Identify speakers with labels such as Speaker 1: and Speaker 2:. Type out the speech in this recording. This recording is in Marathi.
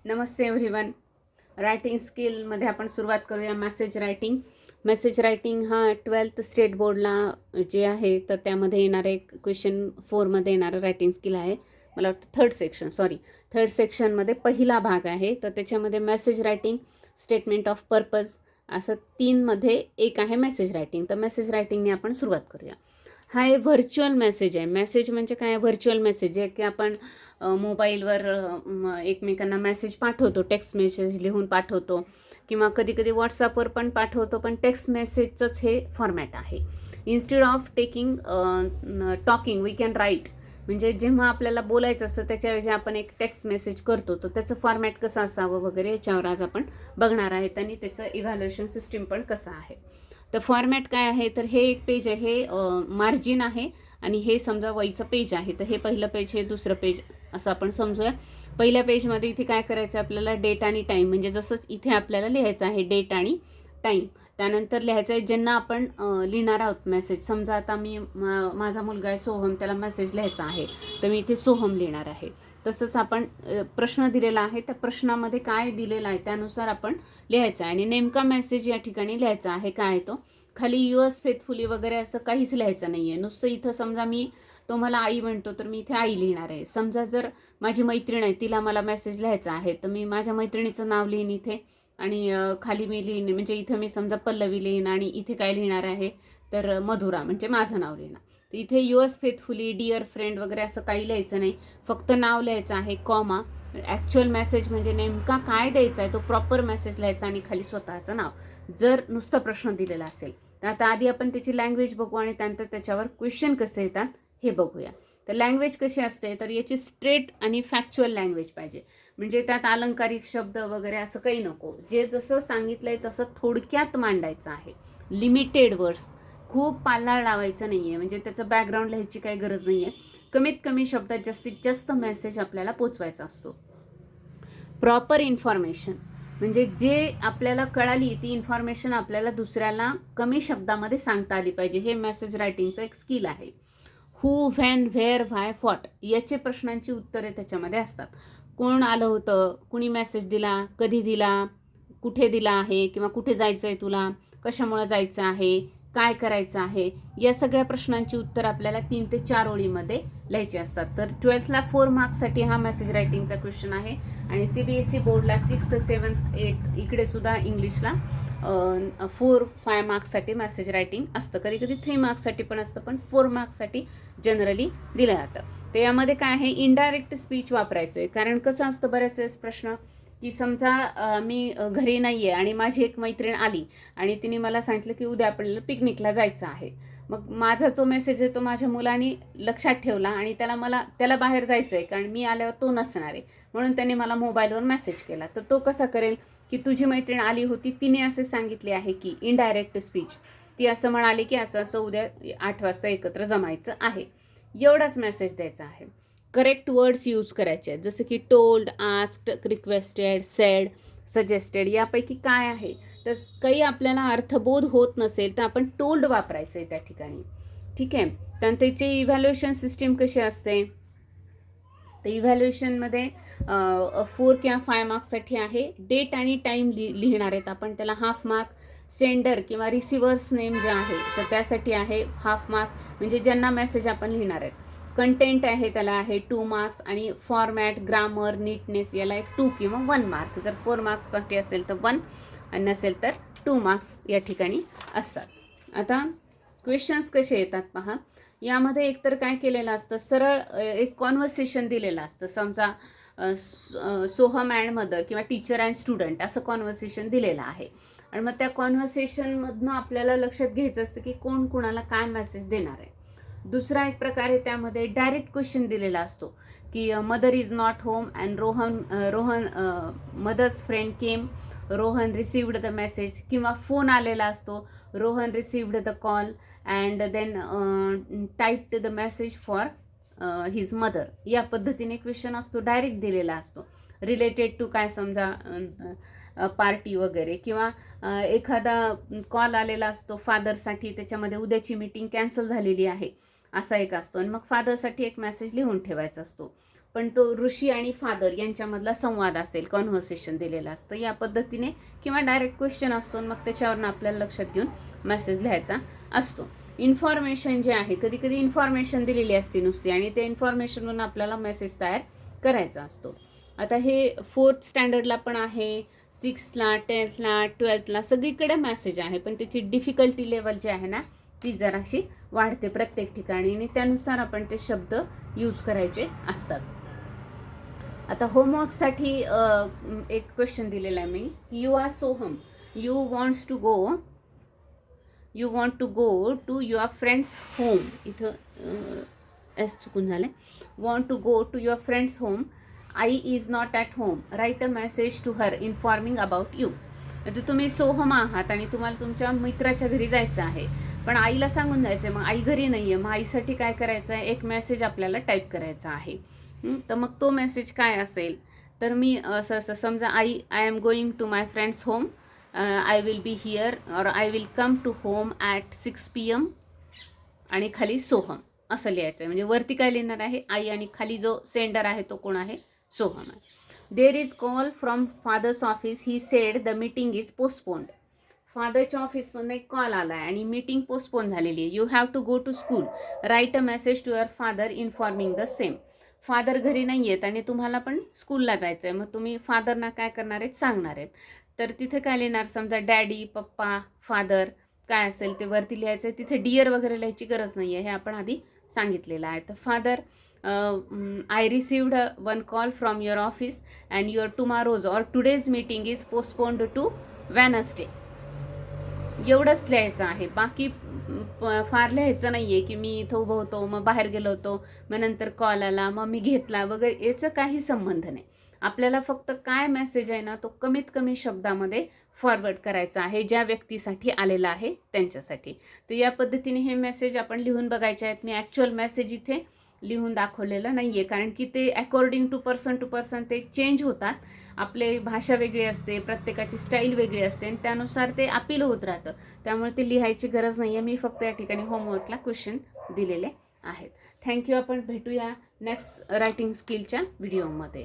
Speaker 1: नमस्ते एव्हरीवन. रायटिंग स्किलमध्ये आपण सुरुवात करूया. मेसेज रायटिंग हा 12th स्टेट बोर्डला जे आहे तर त्यामध्ये येणारे क्वेश्चन 4मध्ये येणारं रायटिंग स्किल आहे. मला वाटतं थर्ड सेक्शनमध्ये पहिला भाग आहे. तर त्याच्यामध्ये message writing, statement of purpose असं 3मध्ये एक आहे मेसेज रायटिंग. तर मेसेज रायटिंगने आपण सुरुवात करूया. हा एक व्हर्च्युअल मेसेज आहे. मेसेज म्हणजे काय? व्हर्च्युअल मेसेज आहे की आपण मोबाईलवर एकमेकांना मेसेज पाठवतो, टेक्स्ट मेसेज लिहून पाठवतो किंवा कधी कधी व्हॉट्सअपवर पण पाठवतो, पण टेक्स्ट मेसेजचंच हे फॉर्मॅट आहे. Instead of talking we can write. म्हणजे जेव्हा आपल्याला बोलायचं असतं त्याच्याऐवजी आपण एक टेक्स्ट मेसेज करतो, तर त्याचं फॉर्मॅट कसं असावं वगैरे याच्यावर आज आपण बघणार आहेत आणि त्याचं इव्हॅल्युएशन सिस्टीम पण कसं आहे. तर फॉर्मॅट काय आहे? तर हे एक पेज आहे, मार्जिन आहे आणि हे समजा वहीचं पेज आहे. तर हे पहिलं पेज, हे दुसरं पेज असं आपण समजूया. पहिल्या पेजमध्ये इथे काय करायचं आपल्याला? डेट आणि टाईम. म्हणजे जसंच इथे आपल्याला लिहायचं आहे डेट आणि टाईम. त्यानंतर लिहायचं आहे ज्यांना आपण लिहिणार आहोत मेसेज. समजा आता माझा मुलगा आहे सोहम, त्याला मेसेज लिहायचा आहे, तर मी इथे सोहम लिहिणार आहे. तसंच आपण प्रश्न दिलेला आहे, त्या प्रश्नामध्ये काय दिलेलं आहे त्यानुसार आपण लिहायचं आहे. आणि नेमका मेसेज या ठिकाणी लिहायचा आहे. काय आहे तो? खाली युअर्स फेथफुली वगैरे असं काहीच लिहायचं नाही आहे. नुसतं इथं समजा मी मला आई म्हणतो, तर मी इथे आई लिहिणार आहे. समजा जर माझी मैत्रीण आहे, तिला मला मेसेज लिहायचा आहे, तर मी माझ्या मैत्रिणीचं नाव लिहीन इथे आणि खाली मी लिहीन, म्हणजे इथं मी समजा पल्लवी लिहीन आणि इथे काय लिहिणार आहे तर मधुरा, म्हणजे माझं नाव लिहिणार. तर इथे युअर्स फेथफुली, डिअर फ्रेंड वगैरे असं काही लिहायचं नाही, फक्त नाव लिहायचं आहे, कॉमा. ॲक्च्युअल मेसेज म्हणजे नेमका काय द्यायचा आहे तो प्रॉपर मेसेज लिहायचा आणि खाली स्वतःचं नाव, जर नुसतं प्रश्न दिलेला असेल. तर आता आधी आपण त्याची लँग्वेज बघू आणि त्यानंतर त्याच्यावर क्वेश्चन कसे येतात हे बघूया. तर लँग्वेज कशी असते? तर याची स्ट्रेट आणि फॅक्च्युअल लँग्वेज पाहिजे. म्हणजे त्यात अलंकारिक शब्द वगैरे असं काही नको. जे जसं सांगितलंय तसं थोडक्यात मांडायचं आहे. लिमिटेड वर्ड्स, खूप पालाळ लावायचं नाही आहे, म्हणजे त्याचं बॅकग्राऊंड लिहायची काही गरज नाही आहे. कमीत कमी शब्दात जास्तीत जास्त मेसेज आपल्याला पोचवायचा असतो. प्रॉपर इन्फॉर्मेशन म्हणजे जे आपल्याला कळाली ती इन्फॉर्मेशन आपल्याला दुसऱ्याला कमी शब्दामध्ये सांगता आली पाहिजे. हे मेसेज रायटिंगचं एक स्किल आहे. हू, व्हेन, व्हेअर, व्हाय, व्हॉट याचे प्रश्नांची उत्तरे त्याच्यामध्ये असतात. कोण आलं होतं, कुणी मेसेज दिला, कधी दिला, कुठे दिला आहे किंवा कुठे जायचं आहे तुला, कशामुळं जायचं आहे, काय करायचं आहे, या सगळ्या प्रश्नांची उत्तर आपल्याला 3 ते 4 ओळीमध्ये लिहायची असतात. तर 12thला 4 मार्क्ससाठी हा मेसेज रायटिंगचा क्वेश्चन आहे आणि CBSE बोर्डला 6th, 7th, 8th इकडे सुद्धा इंग्लिशला 4-5 मार्क्ससाठी मेसेज रायटिंग असतं. कधी कधी 3 मार्क्ससाठी पण असतं, पण 4 मार्क्ससाठी जनरली दिलं जातं. तर यामध्ये काय आहे? इनडायरेक्ट स्पीच वापरायचं आहे. कारण कसं असतं बऱ्याच वेळेस प्रश्न की समजा मी घरी नाही आहे आणि माझी एक मैत्रीण आली आणि तिने मला सांगितलं की उद्या आपल्याला पिकनिकला जायचं आहे. मग माझा जो मेसेज आहे तो माझ्या मुलाने लक्षात ठेवला आणि त्याला बाहेर जायचं आहे, कारण मी आल्यावर तो नसणार आहे, म्हणून त्याने मला मोबाईलवर मेसेज केला. तर तो कसा करेल की तुझी मैत्रीण आली होती, तिने असे सांगितले आहे की इनडायरेक्ट स्पीच, ती असं म्हणाली की असं असं उद्या 8 वाजता एकत्र जमायचं आहे, एवढाच मेसेज द्यायचा आहे. करेक्ट वर्ड्स यूज करायचे आहेत, जसं की told, asked, requested, sed, suggested. यापैकी काय आहे? तर काही आपल्याला अर्थबोध होत नसेल तर आपण टोल्ड वापरायचं आहे त्या ठिकाणी. ठीक आहे. त्यानंतर त्याची इव्हॅल्युएशन सिस्टीम कशी असते? तर इव्हॅल्युएशनमध्ये 4 किंवा 5 मार्क्ससाठी आहे. डेट आणि टाईम लिहिणार आहेत आपण, त्याला हाफ मार्क. सेंडर किंवा रिसिव्हर्स नेम जे आहे तर त्यासाठी आहे हाफ मार्क, म्हणजे ज्यांना मेसेज आपण लिहिणार आहेत. कंटेंट आहे त्याला आहे 2 मार्क्स आणि फॉर्मॅट, ग्रामर, नीटनेस याला एक 2 किंवा 1 मार्क. जर 4 मार्क्ससाठी असेल तर 1 आणि नसेल तर 2 मार्क्स या ठिकाणी असतात. आता क्वेश्चन्स कसे येतात पहा. यामध्ये एकतर काय केलेलं असतं, सरळ एक कॉन्व्हर्सेशन दिलेलं असतं. समजा सोहम अँड मदर किंवा टीचर अँड स्टुडंट असं कॉन्व्हर्सेशन दिलेलं आहे आणि मग त्या कॉन्व्हर्सेशनमधनं आपल्याला लक्षात घ्यायचं असतं की कोण कुणाला काय मेसेज देणार आहे. दुसरा एक प्रकार आहे, त्यामध्ये डायरेक्ट क्वेश्चन दिलेला असतो की mother is not home and Rohan mother's friend came, Rohan received the message. किंवा फोन आलेला असतो, Rohan received the call and then typed the message for his mother. या पद्धतीने क्वेश्चन असतो, डायरेक्ट दिलेला असतो, रिलेटेड टू काय समजा पार्टी वगैरे. किंवा एखादा कॉल आलेला असतो फादरसाठी, त्याच्यामध्ये उद्याची मीटिंग कॅन्सल झालेली आहे असा एक असतो आणि मग फादरसाठी एक मेसेज लिहून ठेवायचा असतो. पण तो ऋषी आणि फादर यांच्यामधला संवाद असेल, कॉन्व्हर्सेशन दिलेलं असतं या पद्धतीने, किंवा डायरेक्ट क्वेश्चन असतो मग त्याच्यावरून आपल्याला लक्षात घेऊन मेसेज लिहायचा असतो. इन्फॉर्मेशन जे आहे, कधी कधी इन्फॉर्मेशन दिलेली असते नुसती आणि त्या इन्फॉर्मेशनवरून आपल्याला मेसेज तयार करायचा असतो. आता हे 4th स्टँडर्डला पण आहे, 6th ला, 10th ला, 12th ला सगळीकडे मेसेज आहे, पण त्याची डिफिकल्टी लेवल जी आहे ना ती जराशी वाढते प्रत्येक ठिकाणी आणि त्यानुसार आपण ते शब्द यूज करायचे असतात. आता होमवर्कसाठी एक क्वेश्चन दिलेला आहे मी, you are Soham, you wants to go to your friend's home, इथं एस चुकून झाले, want to go to your friend's home, आई is not at home, write a message to her informing about you. म्हणजे तुम्ही सोहम आहात आणि तुम्हाला तुमच्या मित्राच्या घरी जायचं आहे, पण आईला सांगून जायचं आहे, मग आई घरी नाही आहे, मग आईसाठी काय करायचं आहे, एक मेसेज आपल्याला टाईप करायचा आहे. तर मग तो मेसेज काय असेल, तर मी असं समजा I am going to my friend's home, I will be here और I will come to home at 6 PM आणि खाली सोहम असं लिहायचं आहे. म्हणजे वरती काय लिहिणार आहे, आई, आणि खाली जो सेंडर आहे तो कोण आहे, सोहम आहे. There is call from father's office, he said the meeting is postponed. फादरच्या ऑफिसमध्ये एक कॉल आला आहे आणि मीटिंग पोस्टपोन झालेली आहे. You have to go to school, write a message to your father informing the same. Father घरी नाही आहेत आणि तुम्हाला पण स्कूलला जायचं आहे, मग तुम्ही फादरना काय करणार आहेत, सांगणार आहेत. तर तिथे काय लिहिणार, समजा डॅडी, पप्पा, फादर काय असेल ते वरती लिहायचं आहे. तिथे डिअर वगैरे लिहायची गरज नाही आहे, हे आपण आधी सांगितलेलं आहे. तर father, I received one call from your office and your tomorrow's or today's meeting is postponed to Wednesday. एवढंच लिहायचं आहे, बाकी फार लिहायचं नाही आहे की मी इथं उभं होतो, मग बाहेर गेलो होतो, मग नंतर कॉल आला, मग मी घेतला वगैरे, याचं काही संबंध नाही. आपल्याला फक्त काय मेसेज आहे ना तो कमीत कमी शब्दामध्ये फॉरवर्ड करायचा आहे, ज्या व्यक्तीसाठी आलेला आहे त्यांच्यासाठी. तर या पद्धतीने हे मेसेज आपण लिहून बघायचे आहेत. मी ॲक्च्युअल मेसेज इथे लिहून दाखवलेलं नाही आहे, कारण की ते अकॉर्डिंग टू पर्सन ते चेंज होतात. आपले भाषा वेगळी असते, प्रत्येकाची स्टाईल वेगळी असते आणि त्यानुसार ते अपील होत राहतं. त्यामुळे ते लिहायची गरज नाही आहे. मी फक्त या ठिकाणी होमवर्कला क्वेश्चन दिलेले आहेत. थँक्यू. आपण भेटूया नेक्स्ट रायटिंग स्किलच्या व्हिडिओमध्ये.